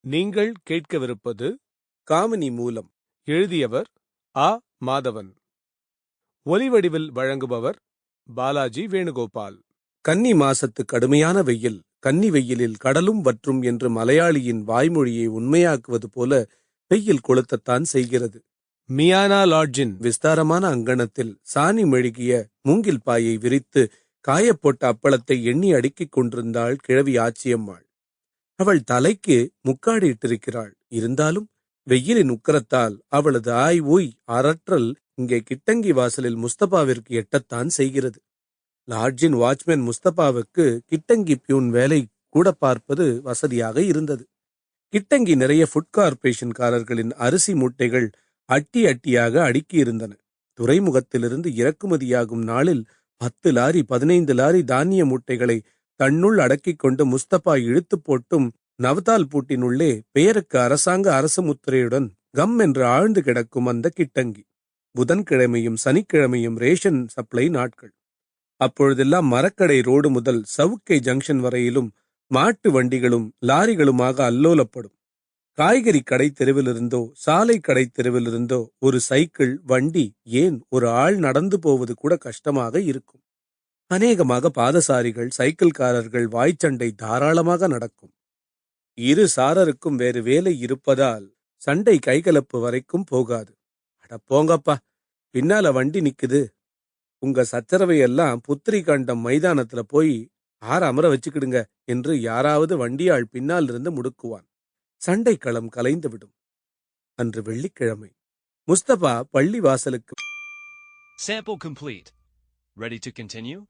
நீங்கள் கேட்கவிருப்பது காமினி மூலம். எழுதியவர் ஆ. மாதவன். ஒலிவடிவில் வழங்குபவர் பாலாஜி வேணுகோபால். கன்னி மாசத்து கடுமையான வெயில், கன்னி வெயிலில் கடலும் வற்றும் என்று மலையாளியின் வாய்மொழியை உண்மையாக்குவது போல வெயில் கொளுத்தத்தான் செய்கிறது. மியானா லாட்ஜின் விஸ்தாரமான அங்கணத்தில் சாணி மெழுகிய மூங்கில் பாயை விரித்து காயப்போட்ட அப்பளத்தை எண்ணி அடுக்கிக் கொண்டிருந்தாள் கிழவி ஆச்சியம்மாள். அவள் தலைக்கு முக்காடு இட்டிருக்கிறாள். இருந்தாலும் வெயிலின் உக்கரத்தால் அவளது ஆய் ஊய் அரற்றல் இங்கே கிட்டங்கி வாசலில் முஸ்தபாவிற்கு எட்டத்தான் செய்கிறது. லாட்ஜின் வாட்ச்மேன் முஸ்தபாவுக்கு கிட்டங்கி பியூன் வேலை கூட பார்ப்பது வசதியாக இருந்தது. கிட்டங்கி நிறைய ஃபுட் கார்ப்பரேஷன்காரர்களின் அரிசி மூட்டைகள் அட்டி அட்டியாக அடுக்கியிருந்தன. துறைமுகத்திலிருந்து இறக்குமதியாகும் நாளில் 10 லாரி 15 லாரி தானிய மூட்டைகளை தன்னுள் அடக்கிக் கொண்டு முஸ்தபா இழுத்து போட்டும் நவதால் பூட்டினுள்ளே பெயருக்கு அரசாங்க அரசு முத்திரையுடன் கம் என்று ஆழ்ந்து கிடக்கும் அந்த கிட்டங்கி. புதன்கிழமையும் சனிக்கிழமையும் ரேஷன் சப்ளை நாட்கள். அப்பொழுதெல்லாம் மரக்கடை ரோடு முதல் சவுக்கை ஜங்ஷன் வரையிலும் மாட்டு வண்டிகளும் லாரிகளுமாக அல்லோலப்படும். காய்கறி கடை தெருவிலிருந்தோ சாலை கடை தெருவிலிருந்தோ ஒரு சைக்கிள், வண்டி, ஏன் ஒரு ஆள் நடந்து போவது கூட கஷ்டமாக இருக்கும். அநேகமாக பாதசாரிகள், சைக்கிள்காரர்கள் வாய்ச்சண்டை தாராளமாக நடக்கும். இரு சாரருக்கும் வேறு வேலை இருப்பதால் சண்டை கைகலப்பு வரைக்கும் போகாது. அட போங்கப்பா, பின்னால வண்டி நிக்குது, உங்க சச்சரவையெல்லாம் புத்திரிகாண்டம் மைதானத்துல போய் அமர வச்சுக்கிடுங்க என்று யாராவது வண்டியாள் பின்னால் இருந்து முடுக்குவான். சண்டை களம் கலைந்துவிடும். அன்று வெள்ளிக்கிழமை. முஸ்தபா பள்ளி வாசலுக்கு Sample complete. Ready to continue?